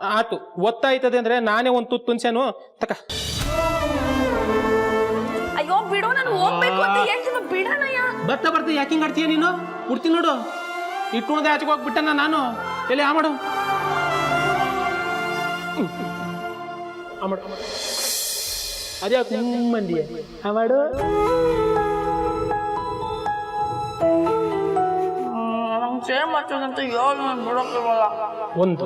ಆತು ಒತ್ತಾಯ್ತದೆ ಅಂದ್ರೆ ನಾನೇ ಒಂದು ತುತ್ತು ತುನ್ಸೇನು ತಕ. ಅಯ್ಯೋ ಬಿಡು, ನಾನು ಹೋಗ್ಬೇಕು ಅಂತ ಹೇಳ್ತೀನಿ, ಬಿಡಣಯ್ಯ. ಬರ್ತಾ ಯಾಕಿಂಗ್ ಆಡ್ತೀಯ ನೀನು? ಹುಡ್ತೀನಿ ನೋಡು, ಇಟ್ಕೊಂಡೆ ಆಚೆಗೆ ಹೋಗ್ಬಿಟ್ಟನ ನಾನು. ಎಲ್ಲಿ ಆ ಮಾಡು ಅದೇ ಮಂದಿ ಆ ಮಾಡು. ನಂಗೆ ಸೇಮ್ ಹಚ್ಚೋದಂತ ಹೇಳು, ನಾನು ಬಿಡೋಕ್ಕಿರಲ್ಲ. ಒಂದು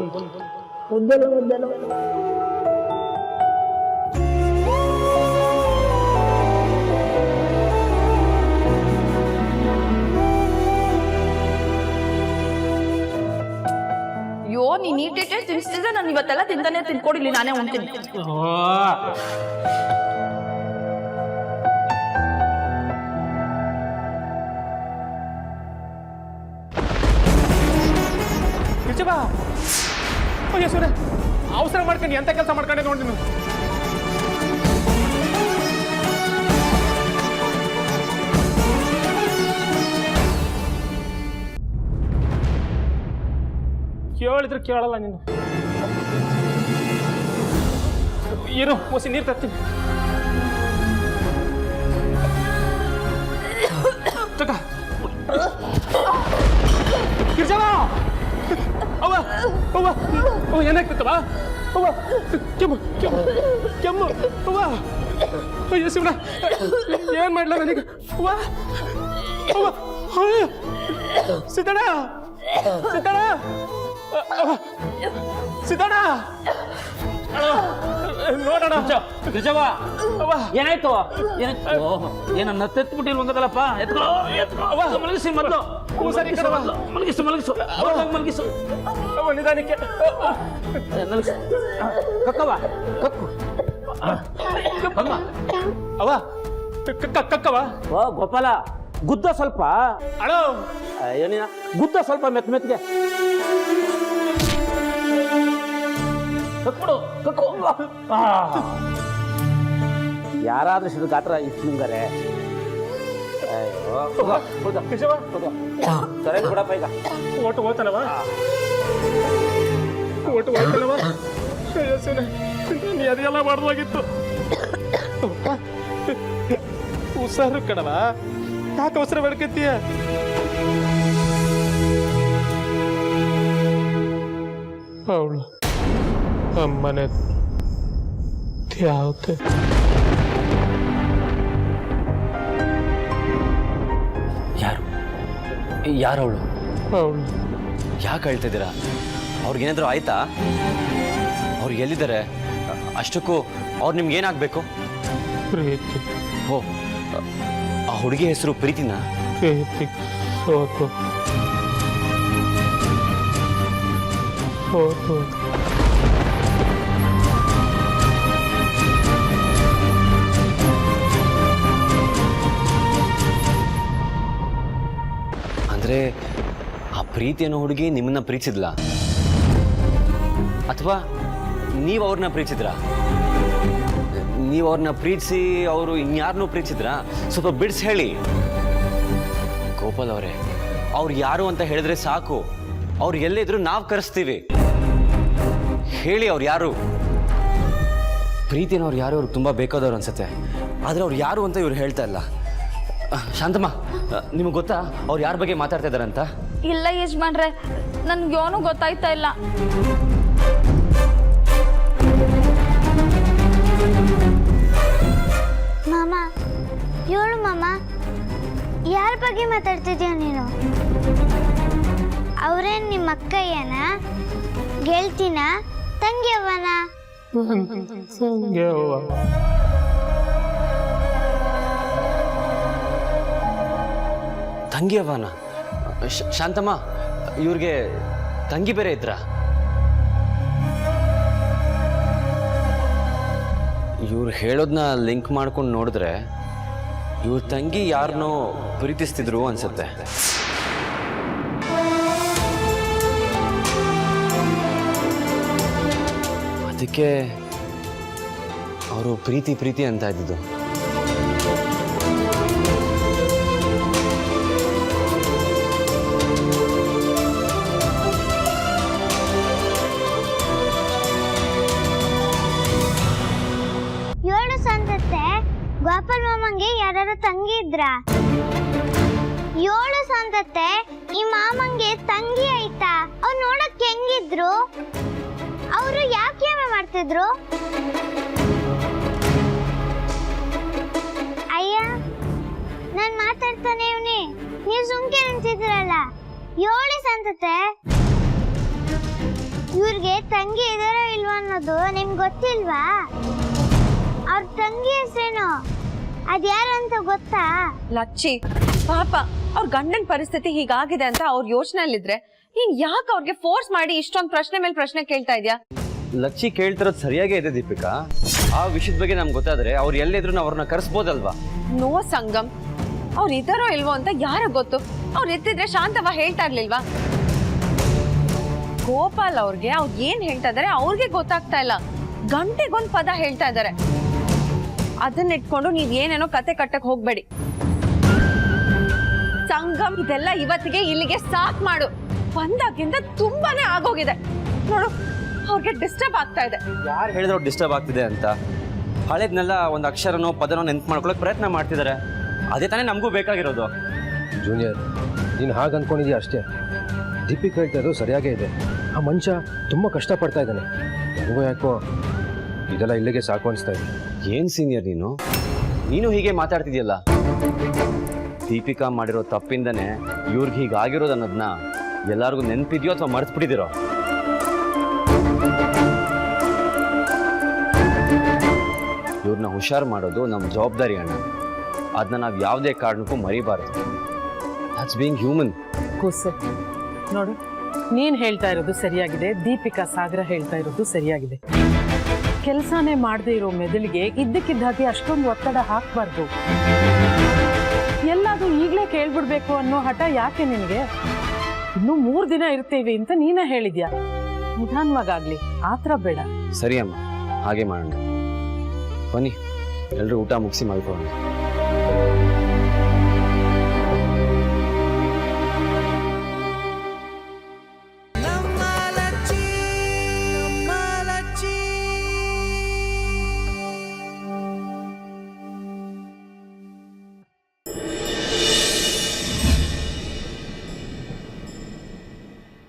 ಅಯ್ಯೋ, ನೀನ್ ನೀಟೇ ತಿನ್ಸ್ತಿದ್ರೆ ನಾನು ಇವತ್ತೆಲ್ಲ ತಿಂತಾನೆ ತಿನ್ಕೊಡಿಲಿ, ನಾನೇ ಉಣ್ತೀನಿ. ಸೂರ್ಯ ಅವಸರ ಮಾಡ್ಕೊಂಡು ಎಂತ ಕೆಲಸ ಮಾಡ್ಕೊಂಡೆ ನೋಡಿ ನೀನು. ಕೇಳಿದ್ರೆ ಕೇಳಲ್ಲ ನೀನು. ಇರು, ಮುಸಿ ನೀರು ತರ್ತೀನಿ. ಗಿರ್ಜವ ಅವ್ವ ಅವ್ವ ಅವ್ವ ಏನಾಗ್ತತ್ತವ? ಅವ್ವ ಕೆಮ್ಮು ಕೆಮ್ಮು ಕೆಮ್ಮು ಅವ್ವ. ಅಯ್ಯೋ ಶಿವನ, ಏನ್ ಮಾಡ್ಲ ನನಗೆ? ಅವ್ವ ಅವ್ವ ಸಿದ್ದಣ್ಣ ಸಿದ್ದಣ್ಣ ಸಿದ್ದಣ್ಣ ನೋಡೋಣ. ಗಿರ್ಜವ್ವ ಏನಾಯ್ತು? ಏನನ್ನ ತೆತ್ಬಿಟ್ಟಿಲ್ ಒಂದಲ್ಲಪ್ಪ. ಮಲಗಿಸಿ ಮೊದಲು, ಮಲಗಿಸು ಮಲಗಿಸು ಮಲಗಿಸು ನಿಧಾನಕ್ಕೆ. ಕಕ್ಕವ ಕಕ್ಕು ಅವ ಕಕ್ಕವ. ಓ ಗೋಪಾಲ, ಗುದ್ದ ಸ್ವಲ್ಪ. ಅಳೋ ಏನಿನ ಗುದ್ದ ಸ್ವಲ್ಪ ಮೆತ್ ಮೆತ್ಗೆ ಕಕ್ಬಿಡು ಕಕ್ಕು. ಯಾರಾದ್ರೂ ಸಿದ್ದು ಗಾತ್ರ ಇಷ್ಟು ನಿಂಗಾರೆ. ಸರಿ ಬಿಡಪ್ಪ, ಈಗ ಓಟು ಹೋಗ್ತಾನವ, ಓಟು ಹೋಗ್ತಾನವ. ನೀ ಅದೆಲ್ಲ ಮಾಡ್ದಾಗಿತ್ತು. ಉಸಾರು ಕಣವ, ಯಾಕೆ ಅವಸರ ಬೆಳಕತ್ತೀಯ? ಅವಳು ಅಮ್ಮನೆ ತ್ಯಾವತೆ. ಯಾರವಳು? ಅವಳು ಯಾಕೆ ಹೇಳ್ತಿದ್ದೀರಾ? ಅವ್ರಿಗೇನಾದರೂ ಆಯ್ತಾ? ಅವ್ರು ಎಲ್ಲಿದ್ದಾರೆ? ಅಷ್ಟಕ್ಕೂ ಅವ್ರು ನಿಮ್ಗೇನಾಗಬೇಕು? ಪ್ರೀತಿ. ಓ, ಆ ಹುಡುಗಿ ಹೆಸರು ಪ್ರೀತಿನಾ? ಪ್ರೀತಿ ಸೋತು ಸೋತು. ಅಂದರೆ ಆ ಪ್ರೀತಿ ಅನ್ನೋ ಹುಡುಗಿ ನಿಮ್ಮನ್ನ ಪ್ರೀತಿಸಿದ್ಲಾ, ಅಥವಾ ನೀವು ಅವ್ರನ್ನ ಪ್ರೀತಿಸಿದ್ರಾ? ನೀವು ಅವ್ರನ್ನ ಪ್ರೀತಿಸಿ ಅವರು ಇನ್ಯಾರನ್ನೂ ಪ್ರೀತಿಸಿದ್ರಾ? ಸ್ವಲ್ಪ ಬಿಡಿಸಿ ಹೇಳಿ ಗೋಪಾಲ್ ಅವರೇ. ಅವ್ರು ಯಾರು ಅಂತ ಹೇಳಿದ್ರೆ ಸಾಕು, ಅವ್ರು ಎಲ್ಲಿದ್ರು ನಾವು ಕರೆಸ್ತೀವಿ. ಹೇಳಿ ಅವ್ರು ಯಾರು? ಪ್ರೀತಿನ ಅವ್ರು ಯಾರು? ಅವ್ರಿಗೆ ತುಂಬ ಬೇಕಾದವ್ರು ಅನ್ಸುತ್ತೆ, ಆದರೆ ಅವ್ರು ಯಾರು ಅಂತ ಇವ್ರು ಹೇಳ್ತಾ ಇಲ್ಲ. ಶಾಂತಮ್ಮ, ನಿಮಗೆ ಗೊತ್ತಾ ಅವ್ರು ಯಾರ ಬಗ್ಗೆ ಮಾತಾಡ್ತಾ ಇದ್ದಾರಂತ? ಇಲ್ಲ ಯಜಮಾನ್ರೆ, ನನ್ಗೆ ಏನೂ ಗೊತ್ತಾಯ್ತಾ ಇಲ್ಲ. ಮಾಮ ಹೇಳು ಮಾಮ, ಯಾರ ಬಗ್ಗೆ ಮಾತಾಡ್ತಿದ್ಯಾ ನೀನು? ಅವ್ರೇನ್ ನಿಮ್ಮ ಅಕ್ಕಯ್ಯನ, ಗೆಳ್ತಿನ, ತಂಗಿಯವ್ವನ? ತಂಗಿ ಅವನ? ಶಾಂತಮ್ಮ, ಇವ್ರಿಗೆ ತಂಗಿ ಬೇರೆ ಇದ್ರಾ? ಇವ್ರು ಹೇಳೋದನ್ನ ಲಿಂಕ್ ಮಾಡ್ಕೊಂಡು ನೋಡಿದ್ರೆ ಇವ್ರ ತಂಗಿ ಯಾರನ್ನೋ ಪ್ರೀತಿಸ್ತಿದ್ರು ಅನ್ಸುತ್ತೆ. ಅದಕ್ಕೆ ಅವರು ಪ್ರೀತಿ ಪ್ರೀತಿ ಅಂತ ಇದ್ದಿದ್ದು. ಗೋಪಾಲ್ ಮಾಮಂಗೆ ಯಾರು ತಂಗಿ ಇದ್ರಾ? 7 ಸಂತತೆ ಈ ಮಾಮಂಗೆ ತಂಗಿ ಆಯ್ತಾ? ಅವ್ರು ನೋಡಕ್ ಹೆಂಗಿದ್ರು? ಅವರು ಯಾಕೆ ಮಾಡ್ತಿದ್ರು? ಅಯ್ಯ, ನಾನ್ ಮಾತಾಡ್ತಾನೆ ಇವ್ನಿ, ನೀವ್ ಸುಮ್ಕೆ ನಿಂತಿದ್ರಲ್ಲ. 7 ಸಂತತೆ ಇವ್ರಿಗೆ ತಂಗಿ ಇದಾರೋ ಇಲ್ವಾ ಅನ್ನೋದು ನಿಮ್ಗೆ ಗೊತ್ತಿಲ್ವಾ? ಅವ್ರ ತಂಗಿ ಹೆಸರೇನು? ಅದ್ಯಾರು ಅಂತ ಗೊತ್ತಾ? ಲಚ್ಚಿ ಪಾಪ ಅವ್ರ ಗಂಡನ ಪರಿಸ್ಥಿತಿ ಹೀಗಾಗಿದೆ ಅಂತ ಅವ್ರ ಯೋಚನೆಯಲ್ಲಿದ್ರೆ ನೀನ್ ಯಾಕೆ ಅವ್ರಿಗೆ ಫೋರ್ಸ್ ಮಾಡಿ ಇಷ್ಟೊಂದು ಪ್ರಶ್ನೆ ಮೇಲೆ ಪ್ರಶ್ನೆ ಕೇಳ್ತಾ ಇದ್ಯಾ? ಲಚ್ಚಿ ಕೇಳ್ತಿರೋದು ಸರಿಯಾಗೇ ಇದೆ ದೀಪಿಕಾ. ಆ ವಿಷಯದ ಬಗ್ಗೆ ನಮ್ಗೆ ಗೊತ್ತಾದ್ರೆ ಅವ್ರು ಎಲ್ಲಿದ್ರು ಅವ್ರನ್ನ ಕರೆಸ್ಬೋದಲ್ವಾ? ನೋ ಸಂಗಮ್, ಅವ್ರು ಇದ್ದಾರೋ ಇಲ್ವೋ ಅಂತ ಯಾರ ಗೊತ್ತು? ಅವ್ರು ಎತ್ತಿದ್ರೆ ಶಾಂತವ ಹೇಳ್ತಾ ಇರ್ಲಿಲ್ವಾ? ಗೋಪಾಲ್ ಅವ್ರಿಗೆ ಅವ್ರು ಏನ್ ಹೇಳ್ತಾ ಇದಾರೆ ಅವ್ರಿಗೆ ಗೊತ್ತಾಗ್ತಾ ಇಲ್ಲ. ಗಂಟೆಗೊಂದ್ ಪದ ಹೇಳ್ತಾ ಇದಾರೆ. ಅದನ್ನ ಇಟ್ಕೊಂಡು ನೀವ್ ಏನೇನೋ ಕತೆ ಕಟ್ಟಕ್ ಹೋಗ್ಬೇಡಿ. ಸಂಗಮ್, ಇದೆಲ್ಲ ಇವತ್ತಿಗೆ ಇಲ್ಲಿಗೆ ಸಾಕ್ ಮಾಡು. ಬಂದಾಗಿಂದ ತುಂಬಾನೇ ಆಗೋಗಿದೆ ನೋಡು. ಅವ್ರಿಗೆ ಡಿಸ್ಟರ್ಬ್ ಆಗ್ತಾ ಇದೆ. ಯಾರು ಹೇಳಿದ್ರು ಡಿಸ್ಟರ್ಬ್ ಆಗ್ತಿದೆ ಅಂತ? ಹಳೇದ್ನೆಲ್ಲ ಒಂದು ಅಕ್ಷರನೋ ಪದನೋ ನೆನ್ಪು ಮಾಡ್ಕೊಳಕ್ ಪ್ರಯತ್ನ ಮಾಡ್ತಿದ್ದಾರೆ. ಅದೇ ತಾನೇ ನಮಗೂ ಬೇಕಾಗಿರೋದು. ಜೂನಿಯರ್, ನೀನು ಹಾಗೆ ಅಂದ್ಕೊಂಡಿದ್ಯಾ ಅಷ್ಟೇ. ದೀಪಿಕಾ ಹೇಳ್ತಾ ಇರೋದು ಸರಿಯಾಗೇ ಇದೆ. ಆ ಮನುಷ್ಯ ತುಂಬ ಕಷ್ಟಪಡ್ತಾ ಇದ್ದಾನೆ. ನನಗೂ ಯಾಕೋ ಇದೆಲ್ಲ ಇಲ್ಲಿಗೆ ಸಾಕು ಅನಿಸ್ತಾ ಇದೆ. ಏನ್ ಸೀನಿಯರ್ ನೀನು ಹೀಗೆ ಮಾತಾಡ್ತಿದ್ಯಲ್ಲ? ದೀಪಿಕಾ ಮಾಡಿರೋ ತಪ್ಪಿಂದನೇ ಇವ್ರಿಗೆ ಹೀಗಾಗಿರೋದು ಅನ್ನೋದನ್ನ ಎಲ್ಲರಿಗೂ ನೆನಪಿದ್ಯೋ ಅಥವಾ ಮರ್ತ್ಬಿಟ್ಟಿದಿರೋ? ಇವ್ರನ್ನ ಹುಷಾರು ಮಾಡೋದು ನಮ್ಮ ಜವಾಬ್ದಾರಿ ಅಣ್ಣ. ಅದನ್ನ ನಾವು ಯಾವುದೇ ಕಾರಣಕ್ಕೂ ಮರಿಬಾರ್ದು. That's being human. ಕೂಸು ನೋಡು, ನೀನ್ ಹೇಳ್ತಾ ಇರೋದು ಸರಿಯಾಗಿದೆ, ದೀಪಿಕಾ ಸಾಗರ ಹೇಳ್ತಾ ಇರೋದು ಸರಿಯಾಗಿದೆ. ಕೆಲಸನೇ ಮಾಡದೇ ಇರೋ ಮೆದುಳಿಗೆ ಇದ್ದಕ್ಕಿದ್ದಾಗೆ ಅಷ್ಟೊಂದು ಒತ್ತಡ ಹಾಕಬಾರ್ದು. ಎಲ್ಲಾದ್ರೂ ಈಗಲೇ ಕೇಳ್ಬಿಡ್ಬೇಕು ಅನ್ನೋ ಹಠ ಯಾಕೆ ನಿನಗೆ? ಇನ್ನೂ 3 ದಿನ ಇರ್ತೀವಿ ಅಂತ ನೀನೇ ಹೇಳಿದ್ಯಾ. ನಿಧಾನವಾಗ್ಲಿ, ಆತರ ಬೇಡ. ಸರಿ ಅಮ್ಮ, ಹಾಗೆ ಮಾಡೋಣ. ಬನ್ನಿ, ಎಲ್ಲರೂ ಊಟ ಮುಗಿಸಿ ಮಲ್ಕೊಳ್ಳೋಣ.